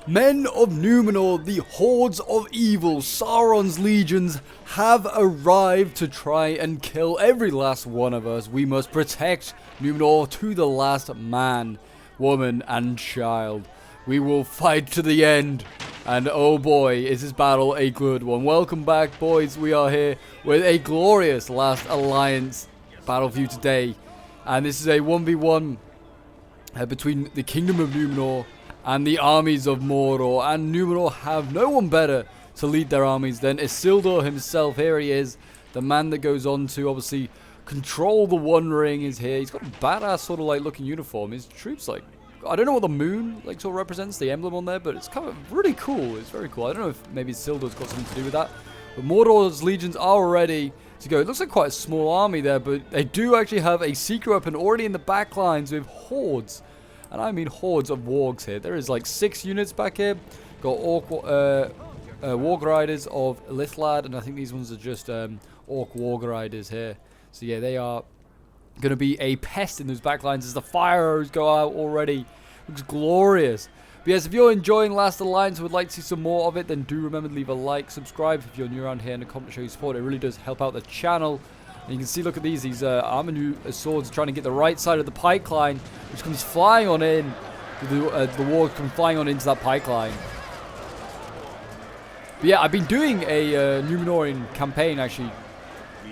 Men of Numenor, the hordes of evil, Sauron's legions, have arrived to try and kill every last one of us. We must protect Numenor to the last man, woman, and child. We will fight to the end. And oh boy, is this battle a good one. Welcome back, boys. We are here with a glorious Last Alliance battle for you today. And this is a 1v1 between the Kingdom of Numenor and the armies of Mordor. And Numenor have no one better to lead their armies than Isildur himself. Here he is, the man that goes on to obviously control the One Ring is here. He's got a badass sort of like looking uniform. His troops like, I don't know what the moon like sort of represents, the emblem on there, but it's kind of really cool. It's very cool. I don't know if maybe Isildur's got something to do with that. But Mordor's legions are ready to go. It looks like quite a small army there, but they do actually have a secret weapon already in the back lines with hordes. And I mean hordes of wargs here. There is like 6 units back here. Got warg riders of Lithlad, and I think these ones are just orc warg riders here. So yeah, they are going to be a pest in those back lines as the fire arrows go out already. Looks glorious. But yes, if you're enjoying Last Alliance and would like to see some more of it, then do remember to leave a like, subscribe if you're new around here, and a comment to show your support. It really does help out the channel. And you can see, look at these armor new swords trying to get the right side of the pike line, which comes flying on in. The warg come flying on into that pike line. But yeah, I've been doing a Numenorian campaign actually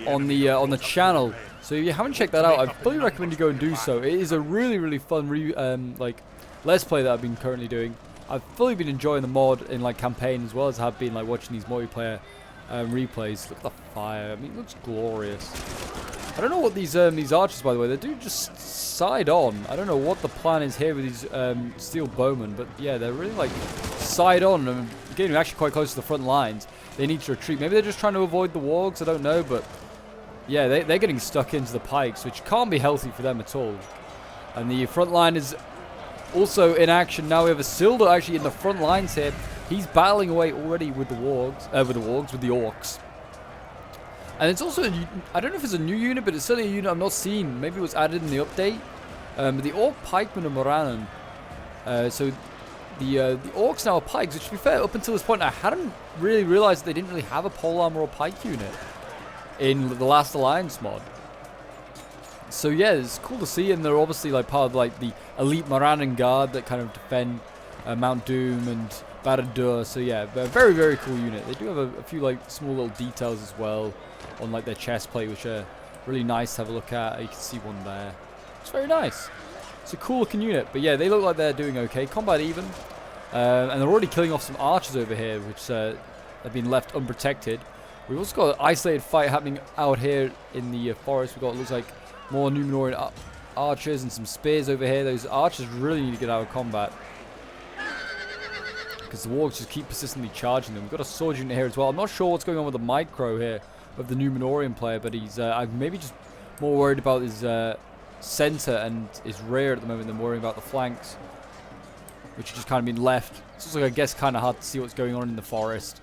on the channel. So if you haven't checked that out, I fully recommend you go and do so. It is a really fun like let's play that I've been currently doing. I've fully been enjoying the mod in like campaign as well as I've been like watching these multiplayer replays. Look at the fire. I mean, it looks glorious. I don't know what these archers, by the way, they do just side on. I don't know what the plan is here with these steel bowmen, but yeah, they're really like side on and getting actually quite close to the front lines. They need to retreat. Maybe they're just trying to avoid the wargs. I don't know, but yeah, they're getting stuck into the pikes, which can't be healthy for them at all. And the front line is also in action now. We have Isildur actually in the front lines here. He's battling away already with the wargs, with the orcs. And it's also, I don't know if it's a new unit, but it's certainly a unit I've not seen. Maybe it was added in the update. But the orc pikemen of Morannon. So the orcs now are pikes, which to be fair, up until this point, I hadn't really realized they didn't really have a polearmor or pike unit in the Last Alliance mod. So yeah, it's cool to see, and they're obviously like part of like the elite Morannon guard that kind of defend Mount Doom and Barad-dûr. So yeah, very cool unit. They do have a few like small little details as well on like their chest plate, which are really nice to have a look at. You can see one there. It's very nice. It's a cool looking unit, but yeah, they look like they're doing okay. Combat even, and they're already killing off some archers over here, which have been left unprotected. We've also got an isolated fight happening out here in the forest. We've got, it looks like, more Numenorian archers and some spears over here. Those archers really need to get out of combat because the wargs just keep persistently charging them. We've got a sword unit here as well. I'm not sure what's going on with the micro here of the Numenorian player, but he's I'm maybe just more worried about his center and his rear at the moment than worrying about the flanks, which have just kind of been left. It's also, I guess, kind of hard to see what's going on in the forest.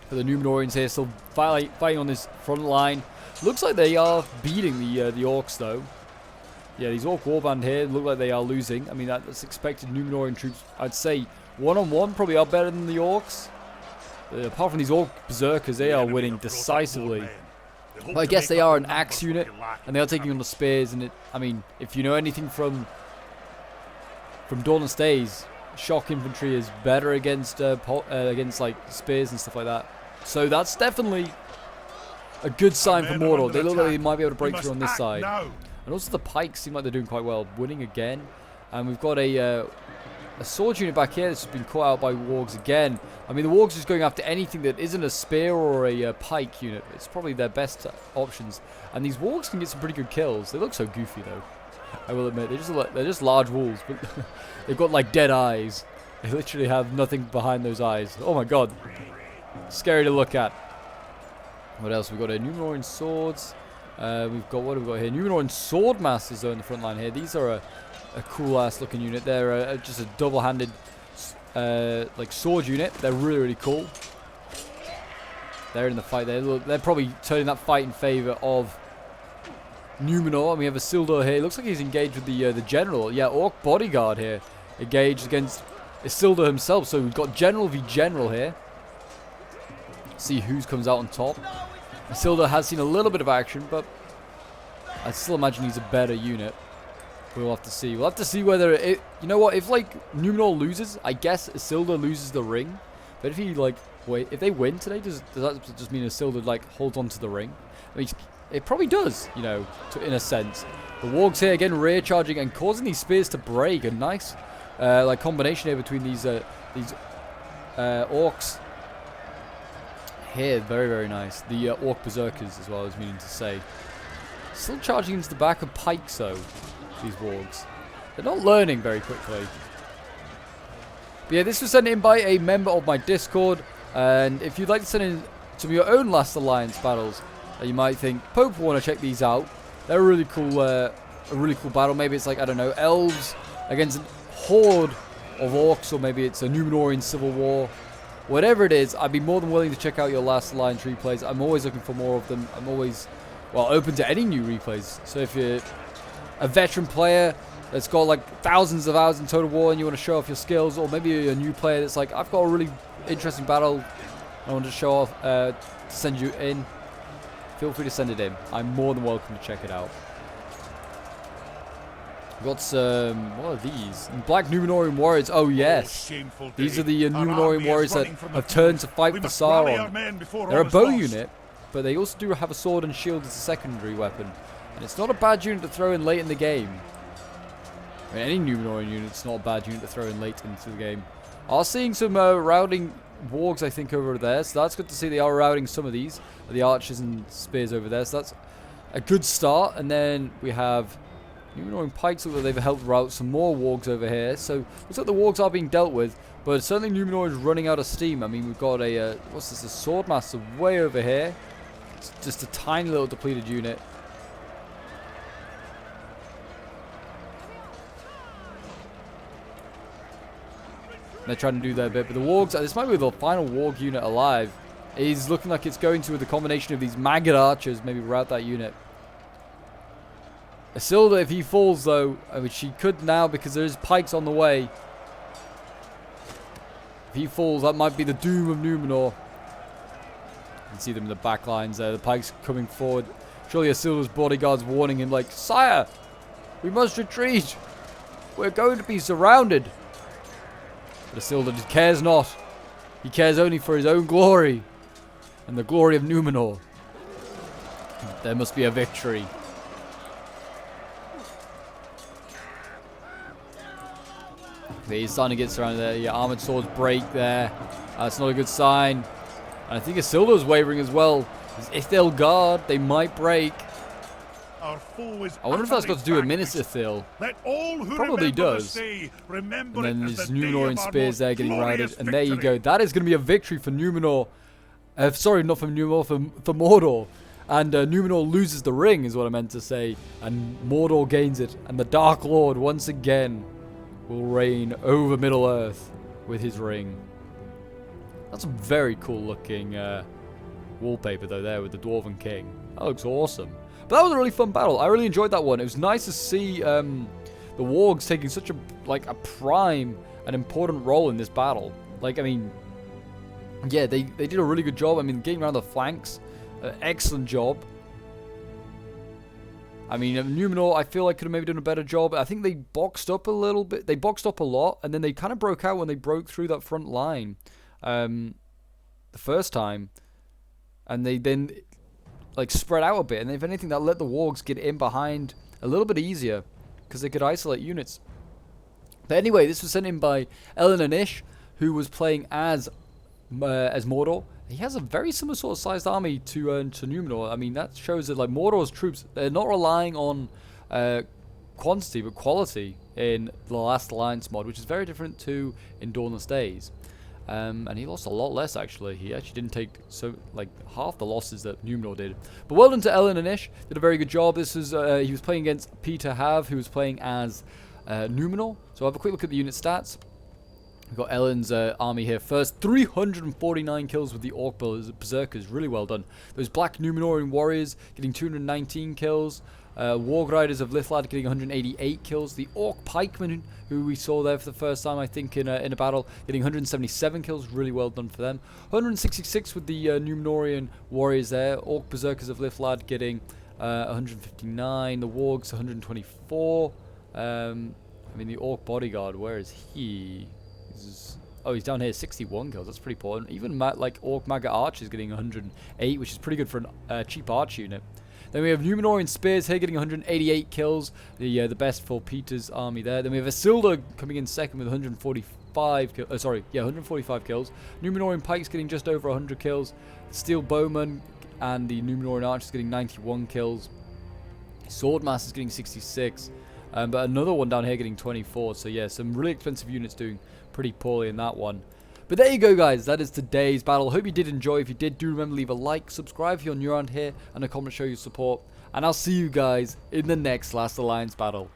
But the Numenorians here still fighting on this front line. Looks like they are beating the orcs though. Yeah, these orc warband here look like they are losing. I mean, that's expected. Numenorian troops, I'd say, one-on-one probably are better than the orcs. Apart from these orc berserkers, they are winning decisively. But I guess they are an axe unit, and they are taking on the spears. And I mean, if you know anything from Dawn Days, shock infantry is better against like spears and stuff like that. So that's definitely a good sign for Mordor. They look like they might be able to break through on this side. And also the pikes seem like they're doing quite well, winning again. And we've got a sword unit back here that's been caught out by wargs again. I mean, the wargs are just going after anything that isn't a spear or a pike unit. It's probably their best options. And these wargs can get some pretty good kills. They look so goofy though, I will admit. They're just large wolves, but they've got like dead eyes. They literally have nothing behind those eyes. Oh my god. Scary to look at. What else? We've got a Numenorian swords. We've got, what have we got here? Numenorian sword masters though in the front line here. These are a cool ass looking unit. They're just a double-handed like sword unit. They're really cool. They're in the fight there. They're probably turning that fight in favor of Numenor. And we have Isildur here. Looks like he's engaged with the general. Yeah, orc bodyguard here. Engaged against Isildur himself. So we've got General v General here. See who comes out on top. Isildur has seen a little bit of action, but I still imagine he's a better unit. We'll have to see. We'll have to see whether it... You know what? If, like, Numenor loses, I guess Isildur loses the ring. But if he, like... Wait, if they win today, does that just mean Isildur, like, holds on to the ring? I mean, it probably does, you know, in a sense. The wargs here, again, rear charging and causing these spears to break. A nice, like, combination here between these orcs. Here, very, very nice. The orc berserkers, as well, I was meaning to say. Still charging into the back of pikes, though, these wargs. They're not learning very quickly. But yeah, this was sent in by a member of my Discord. And if you'd like to send in some of your own Last Alliance battles, you might think, Pope will want to check these out. They're a really cool battle. Maybe it's like, I don't know, elves against a horde of orcs, or maybe it's a Numenorian civil war. Whatever it is, I'd be more than willing to check out your Last Alliance replays. I'm always looking for more of them. I'm always, well, open to any new replays. So if you're a veteran player that's got like thousands of hours in Total War and you want to show off your skills, or maybe you're a new player that's like, I've got a really interesting battle I want to show off, to send you in, feel free to send it in. I'm more than welcome to check it out. We've got some, what are these? Black Numenorian warriors. Oh yes, these are the Numenorian warriors that have turned to fight for Sauron. They're a bow unit, but they also do have a sword and shield as a secondary weapon. And it's not a bad unit to throw in late in the game. I mean, any Numenorian unit's not a bad unit to throw in late into the game. I was seeing some routing wargs, I think, over there. So that's good to see they are routing some of these. The archers and spears over there. So that's a good start. And then we have Numenorian pikes. Look like they've helped route some more wargs over here. So looks like the wargs are being dealt with. But certainly Numenor is running out of steam. I mean, we've got a, what's this, a swordmaster way over here. It's just a tiny little depleted unit. They're trying to do their bit, but the wargs, this might be the final warg unit alive. It's looking like it's going to, with the combination of these maggot archers, maybe rout that unit. Isildur, if he falls though, which he could now because there is pikes on the way. If he falls, that might be the doom of Numenor. You can see them in the back lines there, the pikes coming forward. Surely Isildur's bodyguards warning him like, Sire, we must retreat. We're going to be surrounded. But Isildur just cares not. He cares only for his own glory and the glory of Numenor. There must be a victory. Okay, he's starting to get surrounded there. Yeah, armored swords break there. That's not a good sign. And I think Isildur's wavering as well. If they'll guard, they might break. I wonder if that's got to do with Minnesithil. Probably does. And then these Numenorian spears there getting routed. And there you go. That is going to be a victory for Numenor. Sorry, not for Numenor, for Mordor. And Numenor loses the ring, is what I meant to say. And Mordor gains it. And the Dark Lord, once again, will reign over Middle-earth with his ring. That's a very cool looking wallpaper, though, there with the Dwarven King. That looks awesome. But that was a really fun battle. I really enjoyed that one. It was nice to see the wargs taking such a prime and important role in this battle. Like, I mean, yeah, they did a really good job. I mean, getting around the flanks, excellent job. I mean, Numenor, I feel like could have maybe done a better job. I think they boxed up a little bit. They boxed up a lot, and then they kind of broke out when they broke through that front line the first time. And they then like spread out a bit, and if anything, that let the wargs get in behind a little bit easier because they could isolate units. But anyway, this was sent in by Ellen and Ish, who was playing as Mordor. He has a very similar sort of sized army to Numenor. I mean, that shows that like Mordor's troops, they're not relying on quantity but quality in the Last Alliance mod, which is very different to in Dawnless Days. And he lost a lot less, actually. He actually didn't take half the losses that Numenor did. But well done to Ellen and Ish. Did a very good job. This is he was playing against Peter Have, who was playing as Numenor. So I'll have a quick look at the unit stats. We've got Ellen's army here first. 349 kills with the Orc Berserkers. Really well done. Those black Numenorian warriors getting 219 kills. Warg Riders of Lithlad getting 188 kills. The Orc Pikemen, who we saw there for the first time, I think, in a battle, getting 177 kills. Really well done for them. 166 with the Numenorian warriors there. Orc Berserkers of Lithlad getting 159. The Wargs 124. I mean, the Orc Bodyguard, where is he? Oh, he's down here, 61 kills. That's pretty important. Even like Orc Maggot Archers getting 108, which is pretty good for a cheap arch unit. Then we have Numenorian Spears here getting 188 kills. The best for Peter's army there. Then we have Isildur coming in second with 145 kills. 145 kills. Numenorian Pikes getting just over 100 kills. Steel Bowmen and the Numenorian Archers getting 91 kills. Swordmasters getting 66. But another one down here getting 24. So yeah, some really expensive units doing pretty poorly in that one. But there you go, guys. That is today's battle. Hope you did enjoy. If you did, do remember leave a like, subscribe if you're new around here, and a comment to show your support. And I'll see you guys in the next Last Alliance battle.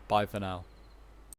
Bye for now.